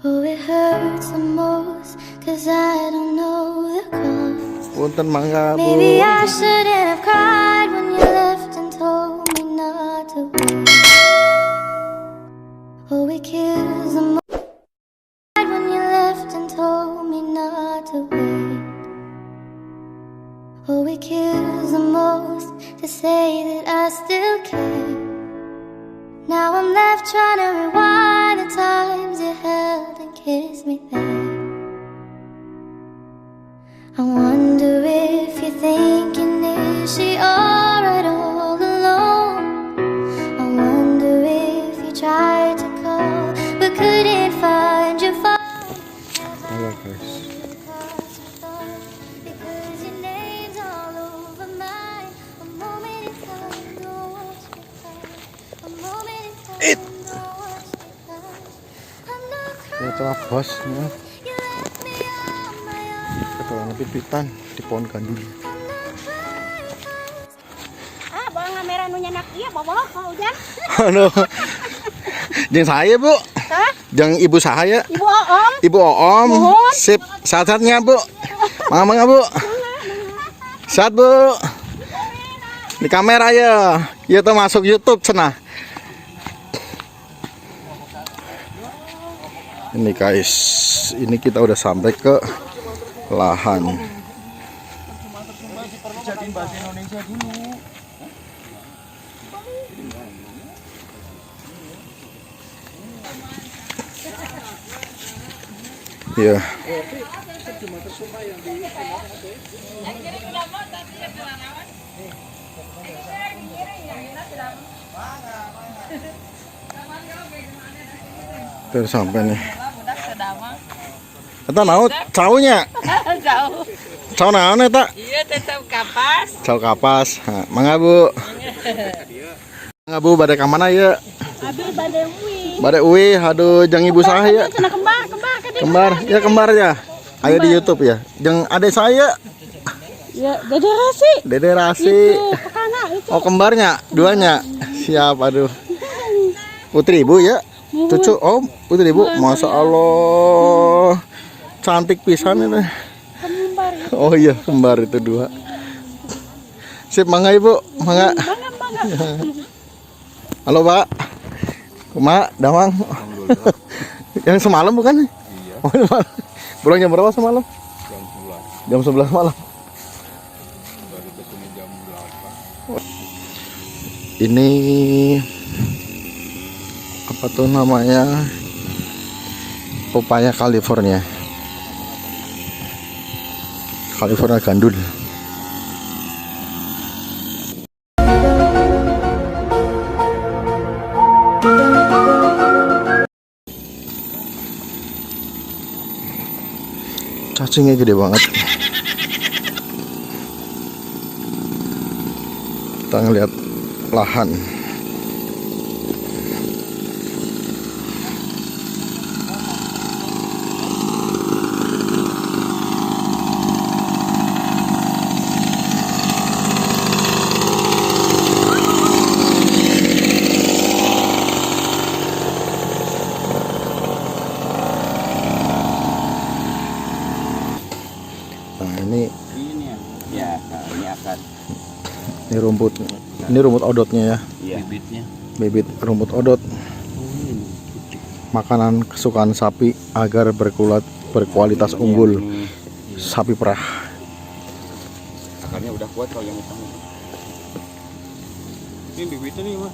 Oh, it hurts the most, 'cause I don't know the cause. Punten mangga, Bu. Maybe I shouldn't have cried when you left and told me not to wait. Oh, it kills the most when you left and told me not to wait. Oh, it kills the most to say that I still care. Now I'm left trying to rewind the times you held and kissed me there. I wonder if you're thinking, is she alright all alone? I wonder if you tried to call but couldn't find your phone. Halo guys. Because your name's all over mine. A moment in time, don't watch me cry. A moment in time, don't watch me cry. I'm not Ya crying. telah bosnya. You left me on my own. Ketulangan pipitan di pohon gandul. I'm not crying. Bawa kamera nunya nak iya bawa kalau hujan. Halo. Jeung saya, Bu. Hah? Jeung ibu saya. Ibu Oom. Ibu Oom. Mohon. Sip, sehat-sehatnya, Bu. Mangga, Bu. Sehat, Bu. Di kamera ya. Iya tuh masuk YouTube cenah. Ini guys, ini kita udah sampai ke lahan. Jadiin bahasa Indonesia dulu. Iya. Terus sampai nih. Eta naon caunya? Jauh. Cau naon eta? Iya tetap kapas. Cau kapas. Ha, mangga, Bu. Mangga, Bu, bade ka mana ya? Abi badewi. Bade uwi, aduh jeung ibu saya. Cenah kembar ka dia. Kembar, ya kembar ya. Ayo di YouTube ya. Jeung adek saya, Ya Dede Rasi. Dede Rasi. Itu kakaknya itu. Oh, kembarnya, duanya. Siap, aduh. Putri Ibu ya. Cucu Om, Putri Ibu. Masya Allah. Cantik pisan ini. Kembar. Oh iya, kembar itu dua. Sip, mangga Ibu. Mangga. Bangga. Halo, Pak. Kumaha, Damang. Yang semalam bukan? Iya. Oh, semalam. Pulang jam berapa semalam? Jam 11. Jam 11 malam. Baru ketemu jam 8. Ini apa tuh namanya? Pepaya California. California gandul. Cacingnya gede banget. Kita ngeliat lahan. Nah ini Ya, ini akan rumput. Ini rumput odotnya ya. bibitnya. Bibit rumput odot. Makanan kesukaan sapi agar berkualitas unggul. Sapi perah. Akarnya udah kuat kalau yang hitam. Ini bibitnya nih mas,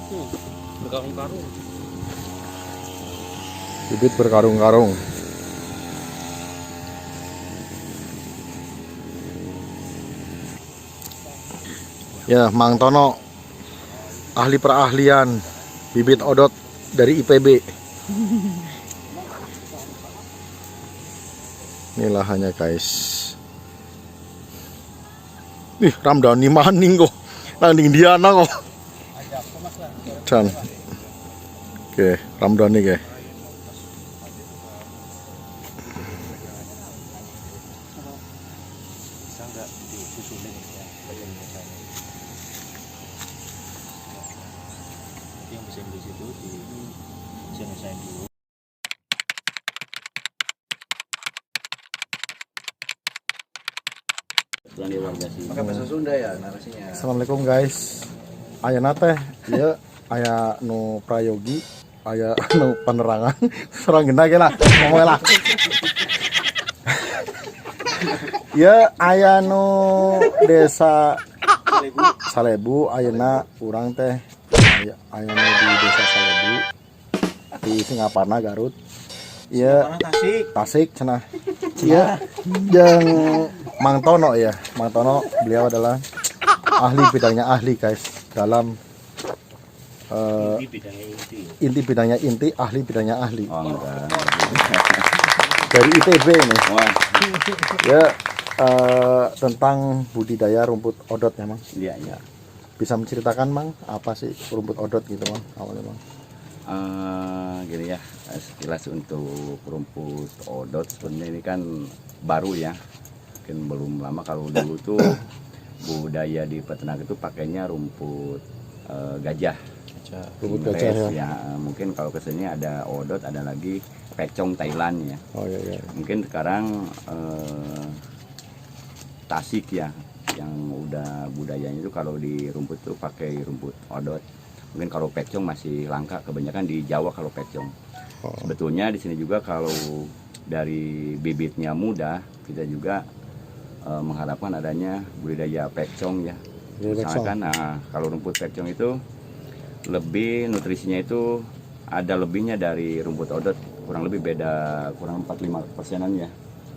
berkarung-karung. Bibit berkarung-karung. Ya, Mang Tono, ahli perahlian bibit odot dari IPB. Ini lahannya guys. Ih, Ramdhani maning kok. Nanding Diana kok. Can. Oke, Ramdhani ke. Bisa nggak disusulin ya bagian biasanya. Yang bisa di situ di selesai dulu. Berani warga sini. Pakai bahasa Sunda ya narasinya. Assalamualaikum guys. Ayeuna teh ieu aya nu prayogi, aya nu panerangan. Serang genda ge lah, ngomong lah. Ya aya nu desa Salebu, ayeuna urang teh aya nu di desa Salebu di Singaparna Garut. Iya, Tasik cenah. Iya, yang Mang Tono ya. Mang Tono beliau adalah ahli bidangnya ahli guys dalam inti bidangnya inti, ahli bidangnya ahli. Oh, enggak. Dari ITB ini. Wah, Ya tentang budidaya rumput odot ya Mang. iya iya. Bisa menceritakan Mang apa sih rumput odot gitu Mang awalnya Mang? Gini ya, sekilas untuk rumput odot sebenarnya ini kan baru ya, mungkin belum lama. Kalau dulu tuh budaya di peternak itu pakainya rumput gajah, Rumput Inggris, gajah ya. mungkin kalau kesini ada odot, ada lagi pecong Thailand ya. Oh iya iya. Mungkin sekarang Tasik ya, yang udah budayanya itu kalau di rumput tuh pakai rumput odot. Mungkin kalau pecong masih langka, kebanyakan di Jawa kalau pecong. Oh. Sebetulnya di sini juga kalau dari bibitnya muda, kita juga mengharapkan adanya budidaya pecong ya. Budidaya pecong. Misalkan, nah, kalau rumput pecong itu lebih nutrisinya itu ada lebihnya dari rumput odot, kurang lebih beda kurang 45%-an ya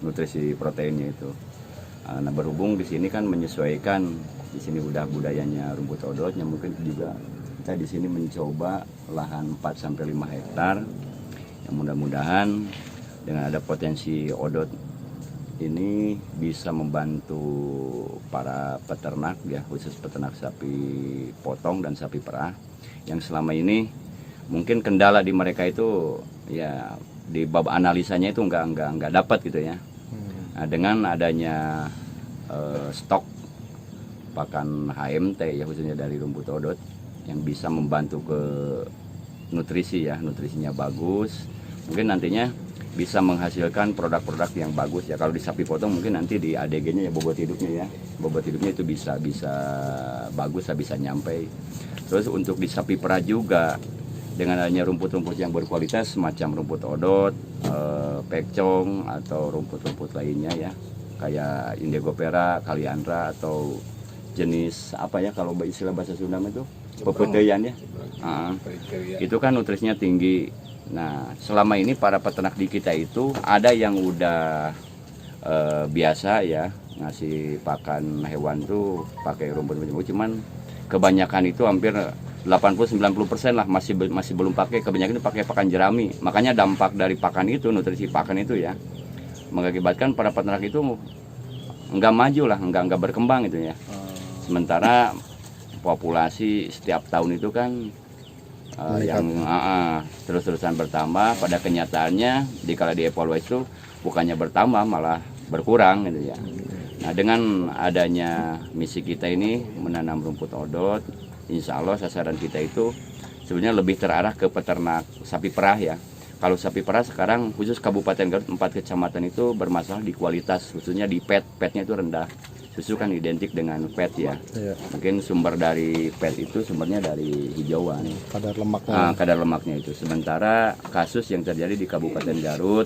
nutrisi proteinnya itu. Nah, berhubung di sini kan menyesuaikan, di sini udah budayanya rumput odotnya, mungkin juga kita di sini mencoba lahan 4-5 hektar yang mudah-mudahan dengan ada potensi odot ini bisa membantu para peternak ya, khusus peternak sapi potong dan sapi perah yang selama ini mungkin kendala di mereka itu ya di bab analisanya itu nggak dapat gitu ya. Nah, dengan adanya stok pakan HMT ya, khususnya dari rumput odot yang bisa membantu ke nutrisi ya, nutrisinya bagus, mungkin nantinya bisa menghasilkan produk-produk yang bagus ya. Kalau di sapi potong mungkin nanti di ADG-nya ya, bobot hidupnya ya, bobot hidupnya itu bisa bagus, bisa nyampe. Terus untuk di sapi perah juga dengan adanya rumput-rumput yang berkualitas semacam rumput odot, pecong atau rumput-rumput lainnya ya, kayak Indigofera, Kaliandra atau jenis apa ya kalau istilah bahasa Sunda itu pepeteyan ya. Itu kan nutrisinya tinggi. Nah, selama ini para peternak di kita itu ada yang udah biasa ya ngasih pakan hewan tuh pakai rumput-rumput, cuman kebanyakan itu hampir 80-90% lah masih belum pakai, kebanyakan itu pakai pakan jerami. Makanya dampak dari pakan itu, nutrisi pakan itu ya, mengakibatkan para peternak itu nggak maju lah, nggak berkembang gitu ya. Sementara populasi setiap tahun itu kan yang terus-terusan bertambah. Pada kenyataannya dikala dievaluasi itu bukannya bertambah malah berkurang gitu ya. Nah, dengan adanya misi kita ini menanam rumput odot, insya Allah sasaran kita itu sebenarnya lebih terarah ke peternak sapi perah ya. Kalau sapi perah sekarang khusus Kabupaten Garut 4 kecamatan itu bermasalah di kualitas, khususnya di petnya itu rendah. Susu kan identik dengan pet ya. Iya. Mungkin sumber dari pet itu sumbernya dari hijauan. Kadar lemaknya. Kadar lemaknya itu. Sementara kasus yang terjadi di Kabupaten Garut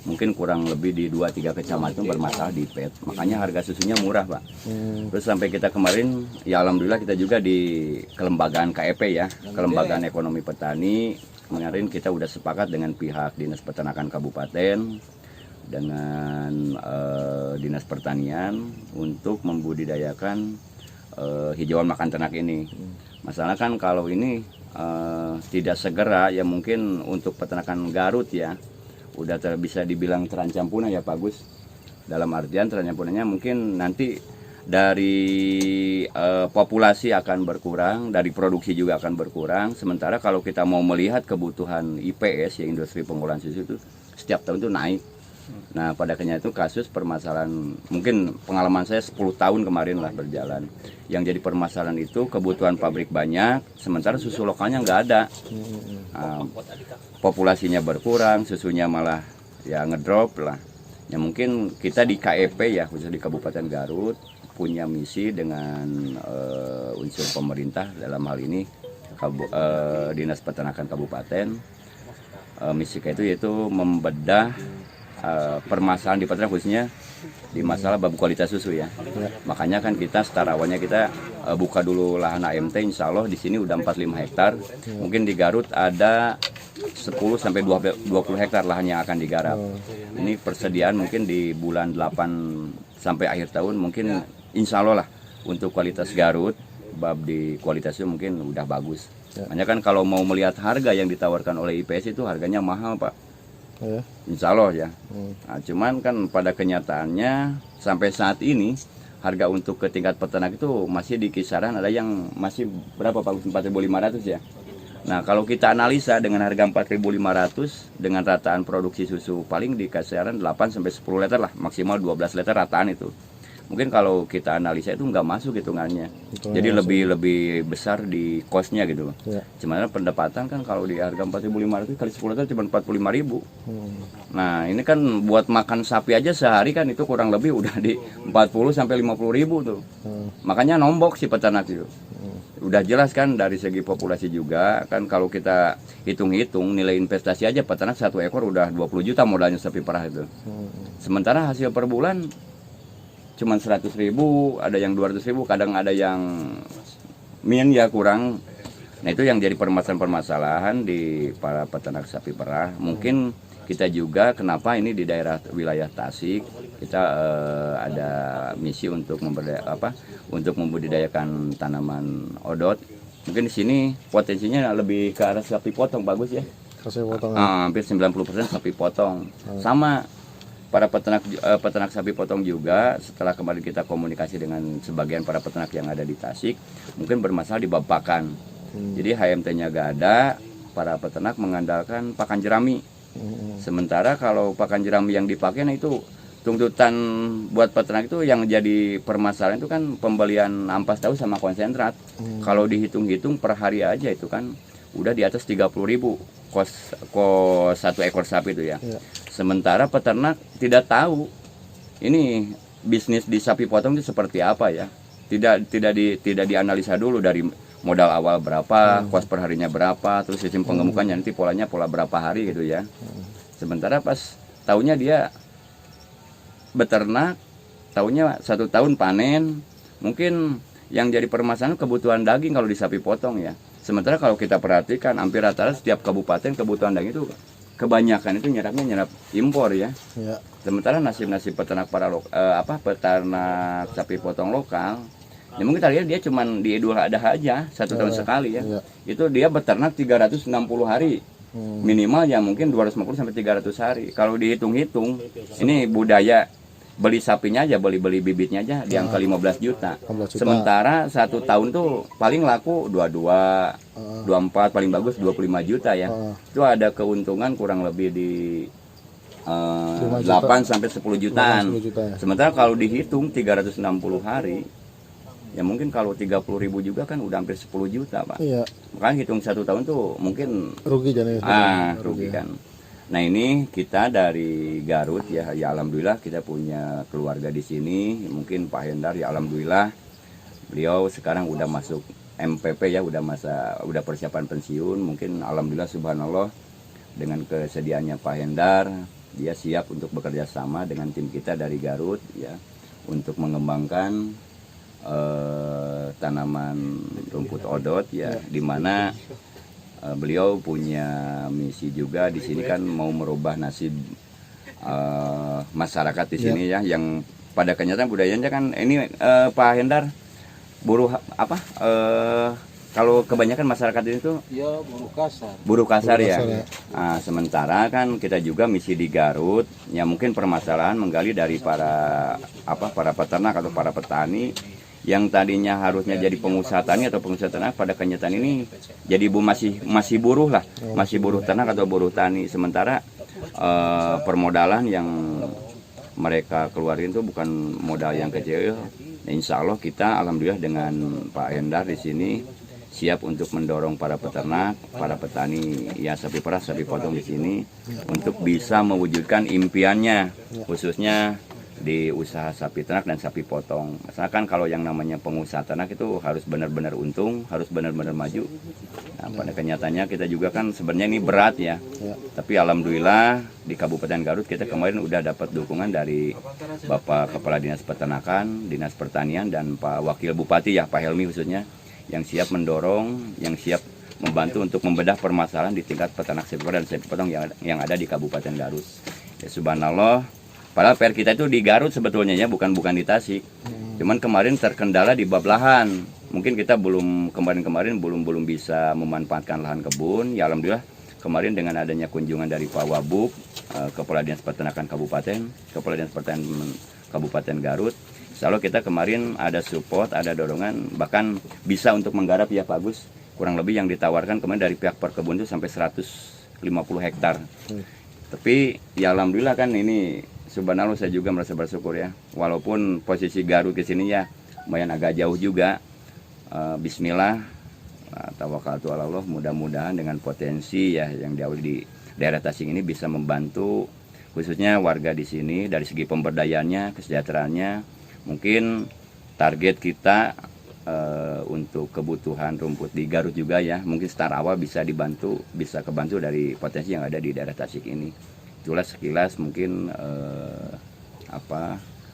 mungkin kurang lebih di 2-3 kecamatan bermasalah di pet. Makanya harga susunya murah, Pak. Terus sampai kita kemarin, ya alhamdulillah kita juga di kelembagaan KEP ya, Kelembagaan Ekonomi Petani. Kemarin kita udah sepakat dengan pihak Dinas Peternakan Kabupaten, dengan Dinas Pertanian untuk membudidayakan hijauan makan ternak ini. Masalah kan kalau ini tidak segera ya, mungkin untuk peternakan Garut ya udah bisa dibilang terancam punah ya Pak Gus. Dalam artian terancam punahnya mungkin nanti dari populasi akan berkurang, dari produksi juga akan berkurang. Sementara kalau kita mau melihat kebutuhan IPS ya, industri pengolahan susu itu setiap tahun itu naik. Nah, pada kenyataannya itu kasus permasalahan, mungkin pengalaman saya 10 tahun kemarin lah berjalan. Yang jadi permasalahan itu kebutuhan pabrik banyak, sementara susu lokalnya nggak ada. Populasinya berkurang, susunya malah ya ngedrop lah. Ya mungkin kita di KEP ya, khusus di Kabupaten Garut, punya misi dengan unsur pemerintah dalam hal ini Dinas Peternakan Kabupaten. Misi itu yaitu membedah permasalahan di peternak, khususnya di masalah bab kualitas susu ya. Makanya kan kita setara awalnya kita buka dulu lahan AMT, insya Allah di sini udah 45 hektar. Mungkin di Garut ada 10 sampai 20 hektar lahan yang akan digarap. Ini persediaan mungkin di bulan 8 sampai akhir tahun mungkin insya Allah lah untuk kualitas Garut, bab di kualitas itu mungkin udah bagus. Makanya kan kalau mau melihat harga yang ditawarkan oleh IPS itu harganya mahal Pak. Insya Allah ya. Nah, cuman kan pada kenyataannya sampai saat ini harga untuk ke tingkat peternak itu masih di kisaran ada yang masih berapa Pak? 4.500 ya. Nah kalau kita analisa dengan harga 4.500 dengan rataan produksi susu paling di kisaran 8 sampai 10 liter lah, maksimal 12 liter rataan itu. Mungkin kalau kita analisa itu nggak masuk hitungannya. Jadi lebih besar di cost-nya gitu loh. Sebenarnya pendapatan kan kalau di harga 4.500 kali 10 liter cuma 45.000. Nah, ini kan buat makan sapi aja sehari kan itu kurang lebih udah di 40 sampai 50.000 tuh. Makanya nombok si peternak itu. Udah jelas kan dari segi populasi juga kan kalau kita hitung-hitung nilai investasi aja peternak 1 ekor udah 20 juta modalnya sapi perah itu. Sementara hasil per bulan cuman 100.000, ada yang 200.000, kadang ada yang ya kurang. Nah itu yang jadi permasalahan di para peternak sapi perah. Mungkin kita juga kenapa ini di daerah wilayah Tasik kita ada misi untuk membudidayakan tanaman odot. Mungkin di sini potensinya lebih ke arah sapi potong bagus ya. Sapi potong. Hampir 90% sapi potong. Sama para peternak sapi potong juga setelah kemarin kita komunikasi dengan sebagian para peternak yang ada di Tasik mungkin bermasalah di bab pakan. Jadi HMT-nya gak ada, para peternak mengandalkan pakan jerami. Sementara kalau pakan jerami yang dipakai nah itu tuntutan buat peternak itu yang jadi permasalahan itu kan pembelian ampas tahu sama konsentrat. Kalau dihitung-hitung per hari aja itu kan udah di atas 30.000 kos 1 ekor sapi itu ya. Sementara peternak tidak tahu ini bisnis di sapi potong itu seperti apa ya. Tidak dianalisa dulu dari modal awal berapa, kos per harinya berapa, terus sistem pengemukannya nanti pola berapa hari gitu ya. Sementara pas tahunya dia beternak, tahunya 1 tahun panen, mungkin yang jadi permasalahan kebutuhan daging kalau di sapi potong ya. Sementara kalau kita perhatikan hampir rata-rata setiap kabupaten kebutuhan daging itu kebanyakan itu nyerap impor ya. Sementara nasib peternak peternak sapi potong lokal, ya mungkin kita lihat dia cuma di Idul Adha aja 1 tahun sekali ya. Itu dia beternak 360 hari. Minimal ya mungkin 250 sampai 300 hari. Kalau dihitung-hitung, ini budaya beli sapinya aja, beli bibitnya aja di angka 15 juta. Sementara 1 tahun tuh paling laku 22, 24, paling bagus 25 juta ya. Itu ada keuntungan kurang lebih di 8 sampai 10 jutaan. Sementara kalau dihitung 360 hari, ya mungkin kalau 30.000 juga kan udah hampir 10 juta Pak. Makanya hitung 1 tahun tuh mungkin rugi jadi. Rugi kan. Nah ini kita dari Garut ya alhamdulillah kita punya keluarga di sini. Mungkin Pak Hendar ya alhamdulillah beliau sekarang udah masuk MPP ya, udah persiapan pensiun. Mungkin alhamdulillah subhanallah dengan kesediaannya Pak Hendar, dia siap untuk bekerja sama dengan tim kita dari Garut ya untuk mengembangkan tanaman rumput odot ya, di mana beliau punya misi juga di sini kan mau merubah nasib masyarakat di sini ya, yang pada kenyataan budayanya kan ini Pak Hendar buruh kalau kebanyakan masyarakat ini tuh buruh kasar ya. Nah, sementara kan kita juga misi di Garut ya mungkin permasalahan menggali dari para peternak atau para petani yang tadinya harusnya jadi pengusaha tani atau pengusaha ternak, pada kenyataan ini jadi masih buruh lah, masih buruh ternak atau buruh tani. Sementara permodalan yang mereka keluarin itu bukan modal yang kecil. Insya Allah kita alhamdulillah dengan Pak Hendar di sini siap untuk mendorong para peternak, para petani ya sapi perah, sapi potong di sini untuk bisa mewujudkan impiannya, khususnya di usaha sapi ternak dan sapi potong. Misalkan kalau yang namanya pengusaha ternak itu harus benar-benar untung, harus benar-benar maju. Nah, pada kenyataannya kita juga kan sebenarnya ini berat ya. Tapi alhamdulillah di Kabupaten Garut kita kemarin udah dapat dukungan dari Bapak Kepala Dinas Peternakan, Dinas Pertanian dan Pak Wakil Bupati ya, Pak Helmi khususnya, yang siap mendorong, yang siap membantu untuk membedah permasalahan di tingkat peternak sapi perah dan sapi potong yang ada di Kabupaten Garut. Ya subhanallah, padahal PR kita itu di Garut sebetulnya ya, bukan di Tasik. Cuman kemarin terkendala di bab lahan. Mungkin kita kemarin belum bisa memanfaatkan lahan kebun. Ya alhamdulillah kemarin dengan adanya kunjungan dari Pak Wabub, Kepala Dinas Peternakan Kabupaten, Kepala Dinas Pertanian Kabupaten Garut, insya Allah kita kemarin ada support, ada dorongan, bahkan bisa untuk menggarap ya Pak Agus, kurang lebih yang ditawarkan kemarin dari pihak perkebun itu sampai 150 hektar. Tapi ya alhamdulillah kan ini subhanallah saya juga merasa bersyukur ya, walaupun posisi Garut ke sini ya lumayan agak jauh juga. Bismillah, tawakaltu ala Allah, mudah-mudahan dengan potensi ya yang diawali di daerah Tasik ini bisa membantu khususnya warga di sini dari segi pemberdayaannya, kesejahteraannya. Mungkin target kita untuk kebutuhan rumput di Garut juga ya, mungkin start awal bisa kebantu dari potensi yang ada di daerah Tasik ini. Itulah sekilas mungkin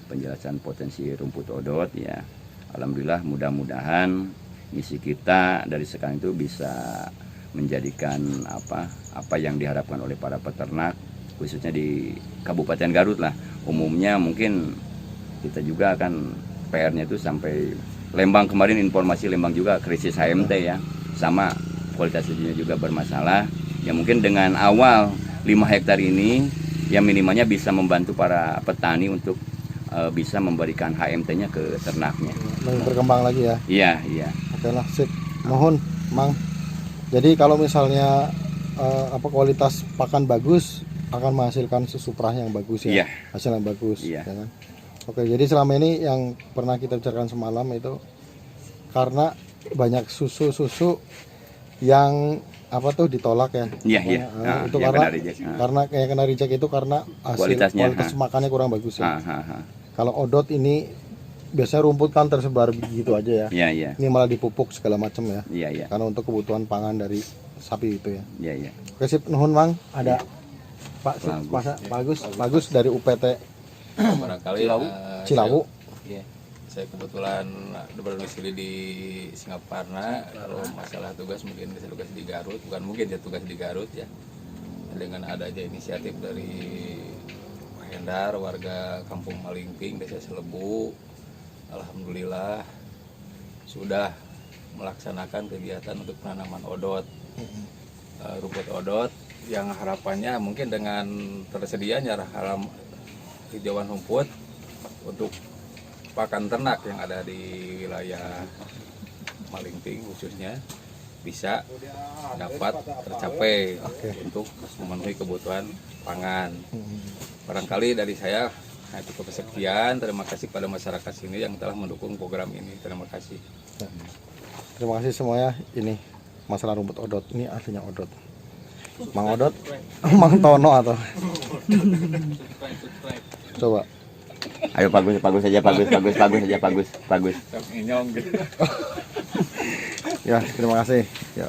penjelasan potensi rumput odot ya. Alhamdulillah mudah-mudahan misi kita dari sekarang itu bisa menjadikan apa yang diharapkan oleh para peternak khususnya di Kabupaten Garut lah. Umumnya mungkin kita juga akan PR-nya itu sampai Lembang. Kemarin informasi Lembang juga krisis HMT ya, sama kualitas susunya juga bermasalah. Ya mungkin dengan awal 5 hektar ini yang minimalnya bisa membantu para petani untuk bisa memberikan HMT-nya ke ternaknya. Berkembang lagi ya. Iya. Oke lah, sip. Mohon, Mang. Jadi kalau misalnya kualitas pakan bagus akan menghasilkan susu perah yang bagus ya. Iya. Hasil yang bagus. Iya. Ya kan? Oke, jadi selama ini yang pernah kita bicarakan semalam itu karena banyak susu yang ditolak ya. Iya. Itu ya karena kayak kena reject itu karena hasil kualitas makannya kurang bagus ya. Kalau odot ini biasanya rumput kan tersebar begitu aja ya. Iya. Ini malah dipupuk segala macam ya. Iya. Karena untuk kebutuhan pangan dari sapi itu ya. Iya. Oke, sip, nuhun Mang. Ada Pak Bagus dari UPT barangkali Cilawu. Saya kebetulan berdomisili di Singaparna. Kalau masalah tugas mungkin saya tugas di Garut, bukan mungkin ya tugas di Garut ya. Dengan adanya inisiatif dari Pak Hendar, warga Kampung Malingping, Desa Selebu, alhamdulillah sudah melaksanakan kegiatan untuk penanaman odot, rumput odot, yang harapannya mungkin dengan tersedianya hijauan rumput untuk pakan ternak yang ada di wilayah Malingping khususnya bisa dapat tercapai untuk memenuhi kebutuhan pangan. Barangkali dari saya cukup sekian. Terima kasih pada masyarakat sini yang telah mendukung program ini. Terima kasih. Terima kasih semuanya. Ini masalah rumput odot, ini aslinya odot. Mang Odot, Mang Tono atau coba. Ayo bagus saja. Ya, terima kasih. Ya.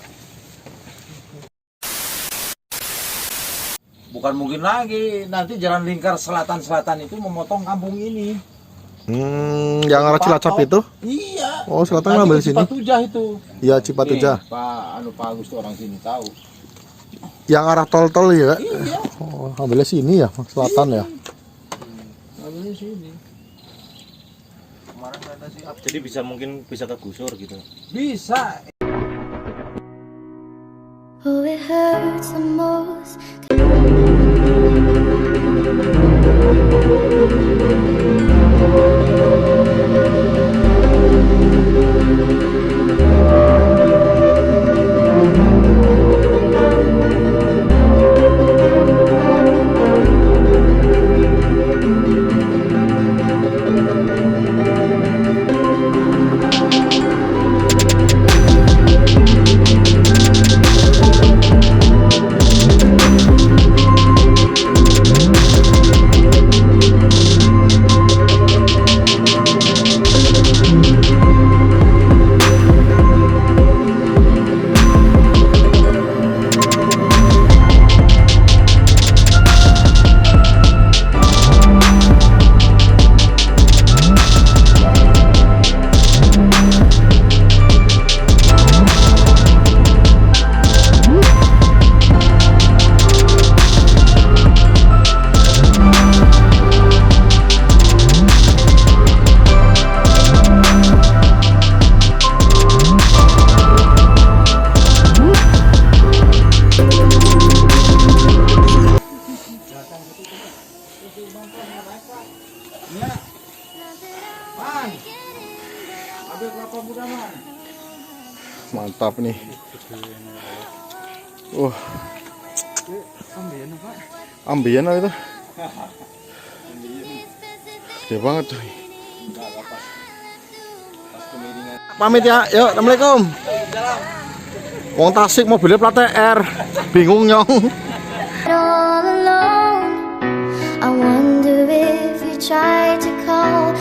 Bukan mungkin lagi nanti jalan lingkar selatan itu memotong kampung ini. Yang arah Cilacap itu? Iya. Oh, selatan ngambil sini. Cipatujah itu. Iya, Cipatujah. Pak Agus tuh orang sini tahu. Yang arah tol-tol ya? Iya. Oh, ambilnya sini ya, selatan ya. Ambilnya sini. Kemarin ada Jadi mungkin bisa kegusur gitu. Bisa. Oh, it hurts the most. mantap nih. Ambien apa itu? Gede banget coy. Pamit ya, yuk, assalamualaikum. Wong Tasik mobilnya plat TR, bingung nyong. All alone, I wonder if you tried to call.